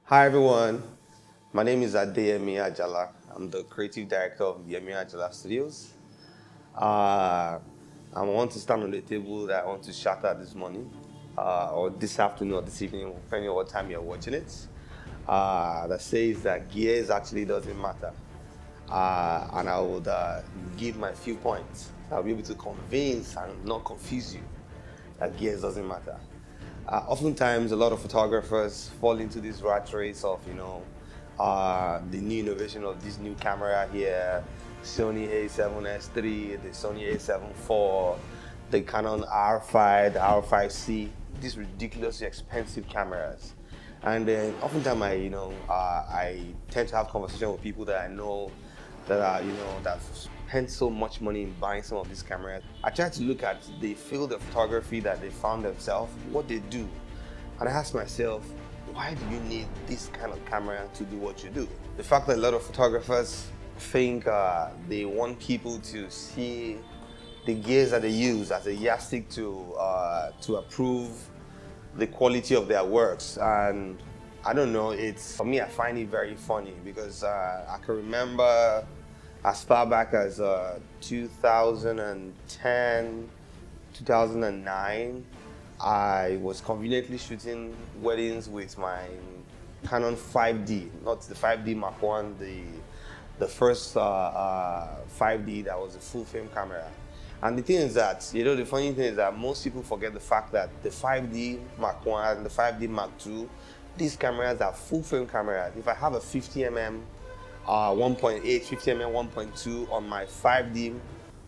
Hi everyone, my name is Adeyemi Ajala. I'm the creative director of Yemi Ajala Studios. Uh, I want to stand on the table that I want to shatter this morning, or this afternoon or this evening, depending on what time you're watching it. That says that gears actually doesn't matter. And I would give my few points. I'll be able to convince and not confuse you that gears doesn't matter. Oftentimes, a lot of photographers fall into this rat race of, the new innovation of this new camera here, Sony A7S III, the Sony A7 IV, the Canon R5, the R5C, these ridiculously expensive cameras. And then oftentimes I tend to have conversation with people that I know that are, that spend so much money in buying some of these cameras. I try to look at the field of photography that they found themselves, what they do. And I ask myself, why do you need this kind of camera to do what you do? The fact that a lot of photographers think they want people to see the gears that they use as a yardstick to approve the quality of their works. And I don't know, it's for me, I find it very funny because I can remember as far back as 2010, 2009, I was conveniently shooting weddings with my Canon 5D, not the 5D Mark 1, the first 5D that was a full frame camera. And the thing is that, the funny thing is that most people forget the fact that the 5D Mark 1 and the 5D Mark 2, these cameras are full frame cameras. If I have a 50mm 1.8, 50mm 1.2 on my 5D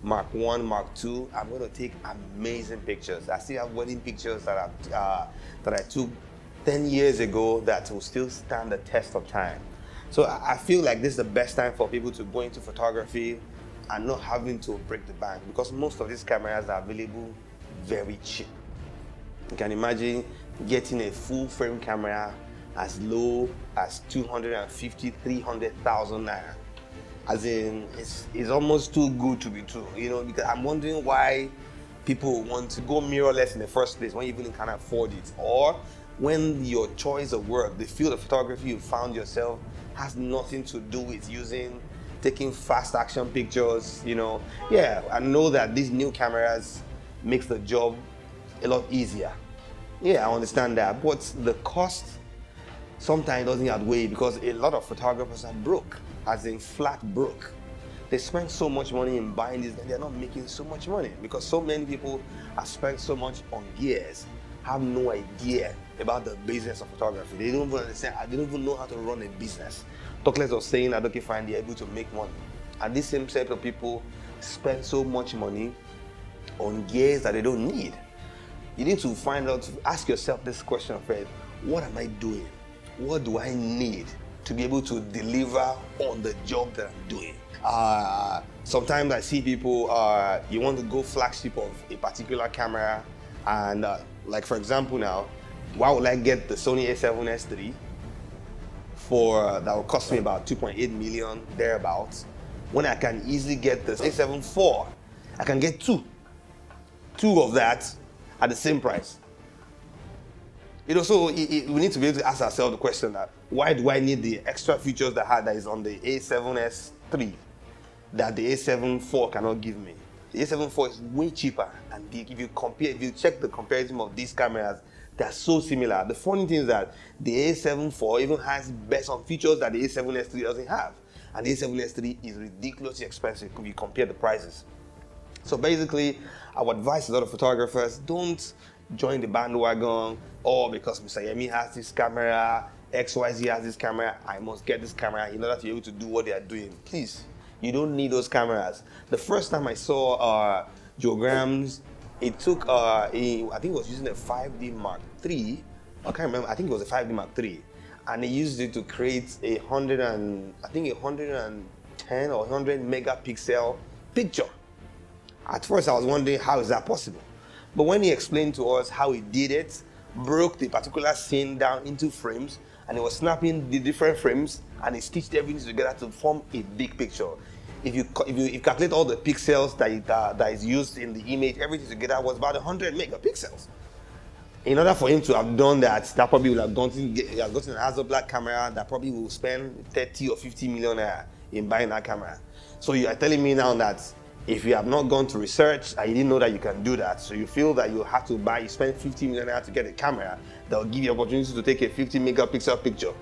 Mark 1, Mark 2, I'm going to take amazing pictures. I still have wedding pictures that I took 10 years ago that will still stand the test of time. So I feel like this is the best time for people to go into photography and not having to break the bank, because most of these cameras are available very cheap. You can imagine getting a full frame camera as low as 250, 300,000 naira. As in, it's almost too good to be true, because I'm wondering why people want to go mirrorless in the first place when you even can't afford it, or when your choice of work, the field of photography you found yourself, has nothing to do with taking fast action pictures. Yeah, I know that these new cameras makes the job a lot easier. Yeah, I understand that, but the cost sometimes doesn't outweigh, because a lot of photographers are broke, as in flat broke. They spend so much money in buying this, and they're not making so much money because so many people have spent so much on gears, have no idea about the business of photography. They don't even understand, they don't even know how to run a business. Talk less of saying that, okay, fine, they're able to make money. And this same set of people spend so much money on gears that they don't need. You need to ask yourself this question first: what am I doing? What do I need to be able to deliver on the job that I'm doing? Sometimes I see people, you want to go flagship of a particular camera, and like for example now, why would I get the Sony A7S III that will cost me about 2.8 million thereabouts, when I can easily get the A7 IV? I can get two of that at the same price. So we need to be able to ask ourselves the question that, why do I need the extra features that is on the A7S III that the A7 IV cannot give me? The A7 IV is way cheaper, and if you check the comparison of these cameras, they're so similar. The funny thing is that the A7 IV even has some features that the A7S III doesn't have, and the A7S III is ridiculously expensive if you compare the prices. So basically, I would advise a lot of photographers, don't join the bandwagon, or because Mr. Yemi has this camera, XYZ has this camera, I must get this camera in order to be able to do what they are doing. Please, you don't need those cameras. The first time I saw Joe Grams, it took, I think it was using a 5D Mark III, I can't remember, I think it was a 5D Mark III, and he used it to create a 110 or 100 megapixel picture. At first, I was wondering, how is that possible? But when he explained to us how he did it, broke the particular scene down into frames, and he was snapping the different frames, and he stitched everything together to form a big picture. If you calculate all the pixels that is used in the image, everything together was about 100 megapixels. In order for him to have done that, that probably would have he has gotten an Hasselblad camera that probably will spend 30 or 50 million naira in buying that camera. So you are telling me now that if you have not gone to research and you didn't know that you can do that, so you feel that you have to you spend 50 million naira to get a camera that will give you opportunity to take a 50 megapixel picture.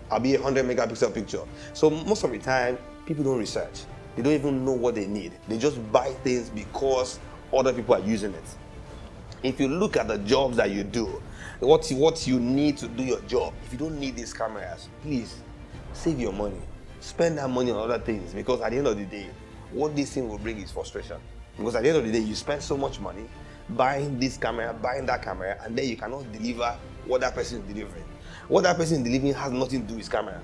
I'll be a 100 megapixel picture. So most of the time, people don't research. They don't even know what they need. They just buy things because other people are using it. If you look at the jobs that you do, what you need to do your job, if you don't need these cameras, please save your money. Spend that money on other things, because at the end of the day, what this thing will bring is frustration. Because at the end of the day, you spend so much money buying this camera, buying that camera, and then you cannot deliver what that person is delivering. What that person is delivering has nothing to do with camera.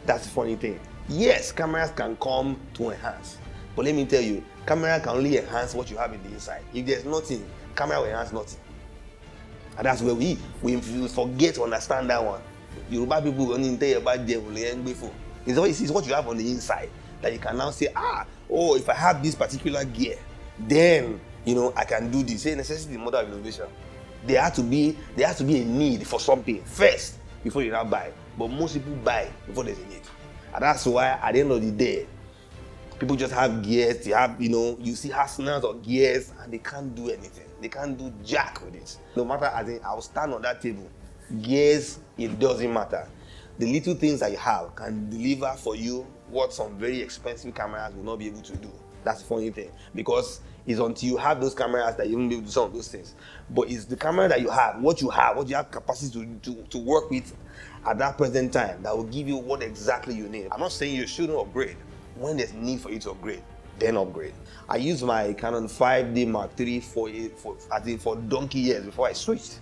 That's the funny thing. Yes, cameras can come to enhance, but let me tell you, camera can only enhance what you have in the inside. If there's nothing, camera will enhance nothing. And that's where we forget to understand that one. Yoruba people only tell you about devil. It's what you have on the inside that you can now say, oh, if I have this particular gear, then I can do this. Say necessity is the mother of innovation. There has to be a need for something first before you now buy. But most people buy before there's a need. And that's why at the end of the day, people just have gears. They have, you see arsenals of gears, and they can't do anything. They can't do jack with it. No matter, I'll stand on that table. Gears, it doesn't matter. The little things that you have can deliver for you what some very expensive cameras will not be able to do. That's the funny thing, because it's until you have those cameras that you won't be able to do some of those things. But it's the camera that you have, what you have capacity to work with at that present time, that will give you what exactly you need. I'm not saying you shouldn't upgrade. When there's need for you to upgrade, then upgrade. I used my Canon 5D Mark III for donkey years before I switched.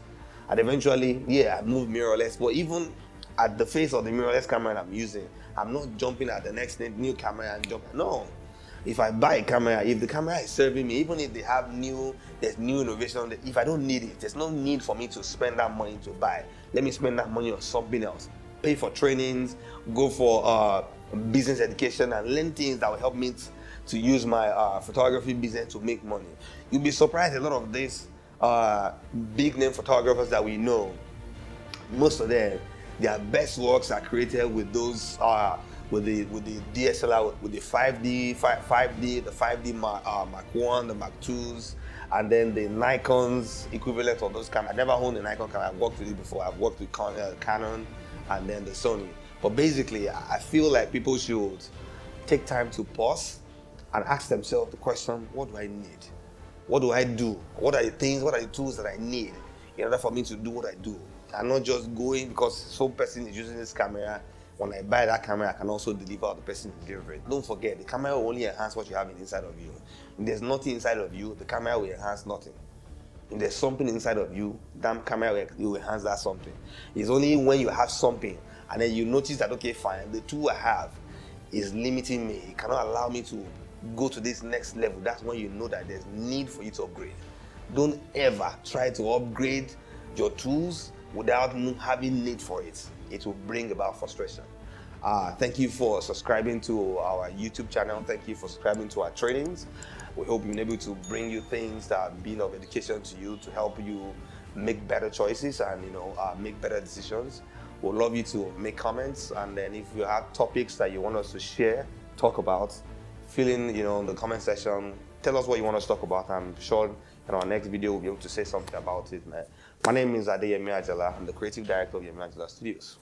And eventually, I moved mirrorless. But even at the face of the mirrorless camera I'm using, I'm not jumping at the next new camera and jumping. No. If I buy a camera, if the camera is serving me, even if there's new innovation, if I don't need it, there's no need for me to spend that money to buy. Let me spend that money on something else. Pay for trainings, go for business education, and learn things that will help me to use my photography business to make money. You'll be surprised, a lot of these big name photographers that we know, most of them, their best works are created with those with the DSLR, with the 5D, the 5D Mark 1, the Mark 2s, and then the Nikon's equivalent of those cameras. I never owned a Nikon camera. I've worked with it before. I've worked with Canon and then the Sony. But basically, I feel like people should take time to pause and ask themselves the question, what do I need? What do I do? What are the things, what are the tools that I need in order for me to do what I do? I'm not just going because some person is using this camera. When I buy that camera, I can also deliver what the person is delivering. Don't forget, the camera will only enhance what you have inside of you. If there's nothing inside of you, the camera will enhance nothing. If there's something inside of you, that camera will enhance that something. It's only when you have something and then you notice that, okay, fine, the tool I have is limiting me. It cannot allow me to go to this next level. That's when you know that there's need for you to upgrade. Don't ever try to upgrade your tools without having need for it. It will bring about frustration. Thank you for subscribing to our YouTube channel. Thank you for subscribing to our trainings. We hope we've been able to bring you things that have been of education to you, to help you make better choices and make better decisions. We'd love you to make comments, and then if you have topics that you want us to share, talk about, fill in the comment section. Tell us what you want us to talk about. I'm sure in our next video we'll be able to say something about it, man. My name is Adeyemi Ajala. I'm the creative director of Yemi Ajala Studios.